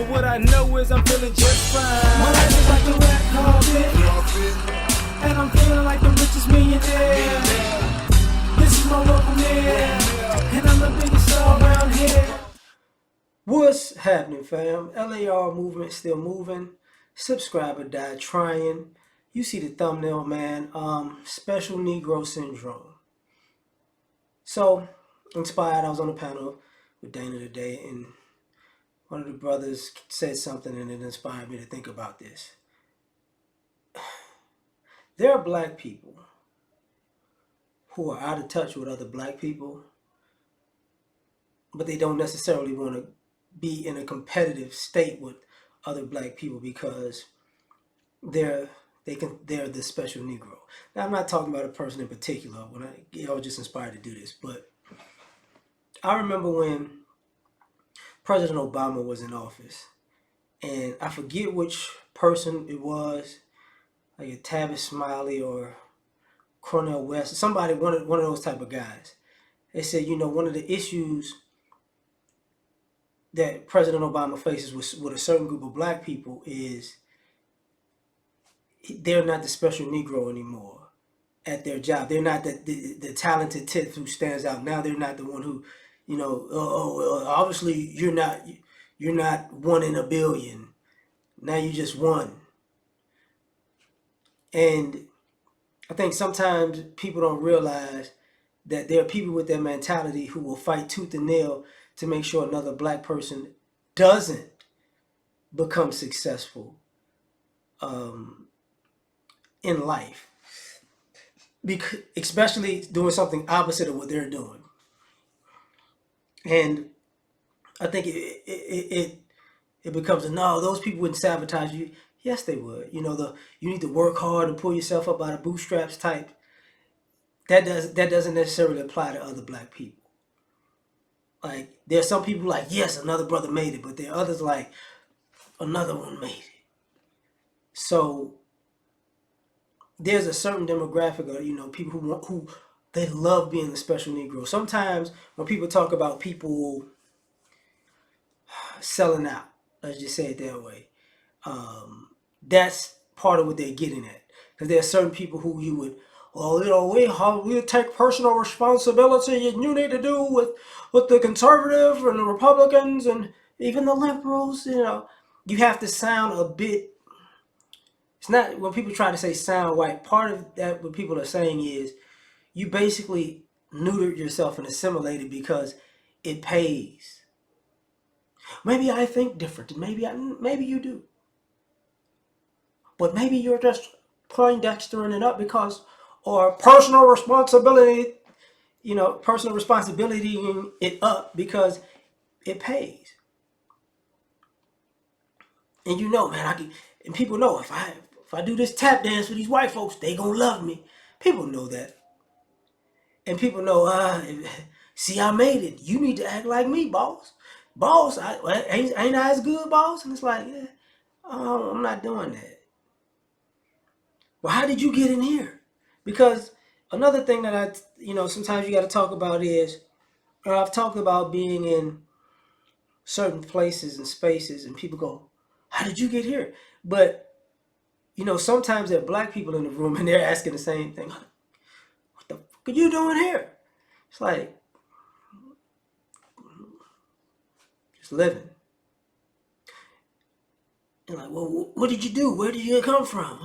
But what I know is I'm feeling just fine. My life is like a red carpet, and I'm feeling like the richest millionaire. This is my local mayor, and I'm the biggest star around here. What's happening, fam? L.A.R. movement still moving. Subscriber died trying. You see the thumbnail, man. Special Negro syndrome. So, inspired, I was on a panel with Dana today, and one of the brothers said something, and it inspired me to think about this. There are black people who are out of touch with other black people, but they don't necessarily want to be in a competitive state with other black people because they're the special Negro. Now, I'm not talking about a person in particular. When I was just inspired to do this, but I remember when President Obama was in office, and I forget which person it was, like a Tavis Smiley or Cornel West, somebody, one of those type of guys. They said, one of the issues that President Obama faces with a certain group of black people is they're not the special Negro anymore at their job. They're not the talented tip who stands out. Now they're not the one who, obviously you're not one in a billion. Now you just one. And I think sometimes people don't realize that there are people with that mentality who will fight tooth and nail to make sure another black person doesn't become successful in life, especially doing something opposite of what they're doing. And I think it becomes no, those people wouldn't sabotage you. Yes, they would. You need to work hard and pull yourself up by the bootstraps type. That doesn't necessarily apply to other black people. Like, there are some people like, yes, another brother made it, but there are others like, another one made it. So there's a certain demographic of people who they love being the special Negro. Sometimes when people talk about people selling out, let's just say it that way, that's part of what they're getting at. Because there are certain people who you would, we take personal responsibility, and you need to do with the conservative and the Republicans and even the liberals. You have to sound a bit. It's not when people try to say sound white. Part of that, what people are saying is you basically neutered yourself and assimilated because it pays. Maybe I think different. Maybe you do. But maybe you're just Poindextering it up because, or personal responsibility it up because it pays. And man, and people know if I do this tap dance for these white folks, they gonna love me. People know that. And people know, see, I made it. You need to act like me, boss. Boss, ain't I as good, boss? And it's like, yeah, I'm not doing that. Well, how did you get in here? Because another thing that sometimes you got to talk about is, I've talked about being in certain places and spaces, and people go, how did you get here? But, sometimes there are black people in the room, and they're asking the same thing. What the fuck are you doing here? It's like, just living. And like, well, what did you do? Where did you come from?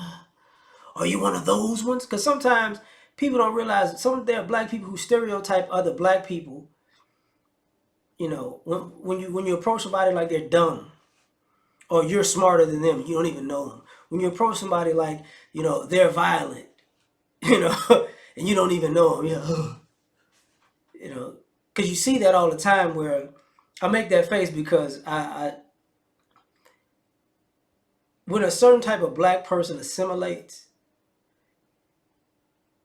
Are you one of those ones? Because sometimes people don't realize there are black people who stereotype other black people. When you approach somebody like they're dumb, or you're smarter than them, you don't even know them. When you approach somebody like, they're violent, and you don't even know them, because you see that all the time. Where I make that face because when a certain type of black person assimilates,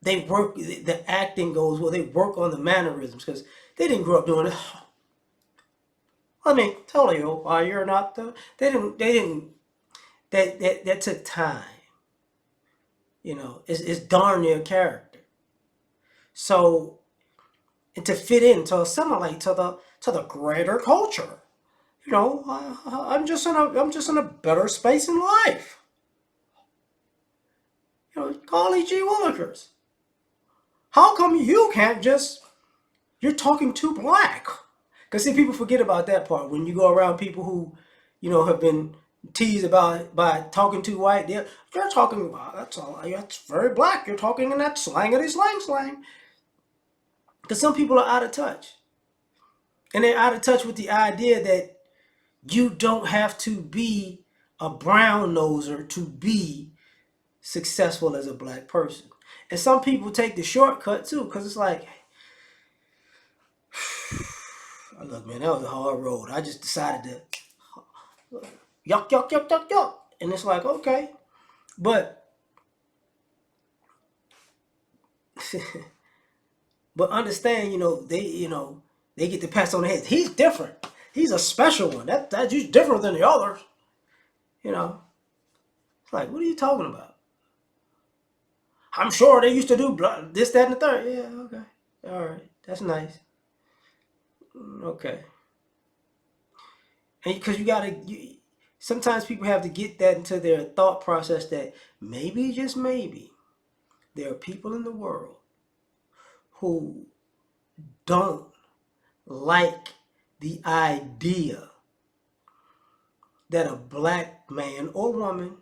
they work, the acting goes well, they work on the mannerisms because they didn't grow up doing it. Let me tell you why you're not they didn't, that took time. It's darn near character. So, and to fit in, to assimilate to the greater culture, You know, I'm just in a better space in life. You know, golly gee willikers. How come you can't just, you're talking too black? Because see, people forget about that part. When you go around people who, you know, have been teased about by talking too white, you're talking about, that's all, that's very black. You're talking in that slangity slang. Because some people are out of touch. And they're out of touch with the idea that you don't have to be a brown noser to be successful as a black person. And some people take the shortcut too, because it's like, look, man, that was a hard road. I just decided to yuck. And it's like, okay. But but understand, they get the pass on the head. He's different. He's a special one. That's just different than the others. You know. It's like, what are you talking about? I'm sure they used to do this, that, and the third. Yeah, okay. All right. That's nice. Okay. And because sometimes people have to get that into their thought process that maybe, just maybe, there are people in the world who don't like the idea that a black man or woman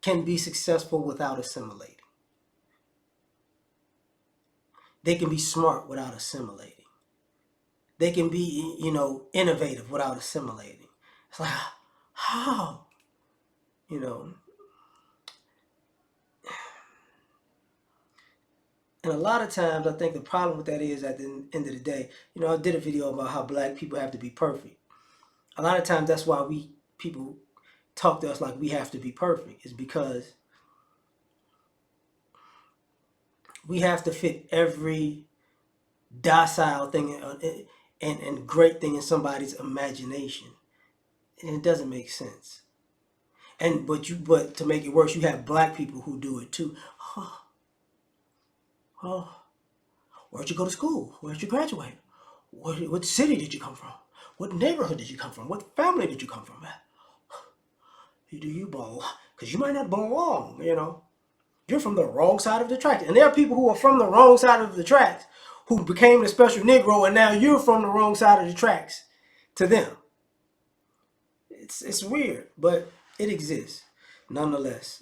can be successful without assimilating. They can be smart without assimilating. They can be, innovative without assimilating. It's like, how? You know. And a lot of times I think the problem with that is at the end of the day, I did a video about how black people have to be perfect. A lot of times that's why people talk to us like we have to be perfect, is because we have to fit every docile thing and great thing in somebody's imagination. And it doesn't make sense. But to make it worse, you have black people who do it too. Oh, where'd you go to school? Where'd you graduate? What city did you come from? What neighborhood did you come from? What family did you come from? Do you belong? Because you might not belong, You're from the wrong side of the tracks. And there are people who are from the wrong side of the tracks who became the special Negro, and now you're from the wrong side of the tracks to them. It's weird, but it exists nonetheless.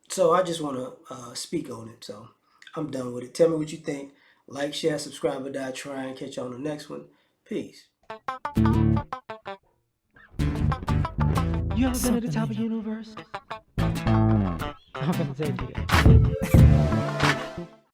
So I just want to speak on it. So I'm done with it. Tell me what you think. Like, share, subscribe, or die trying. Catch you on the next one. Peace. You ever been at the top of the universe? I'm gonna take you there.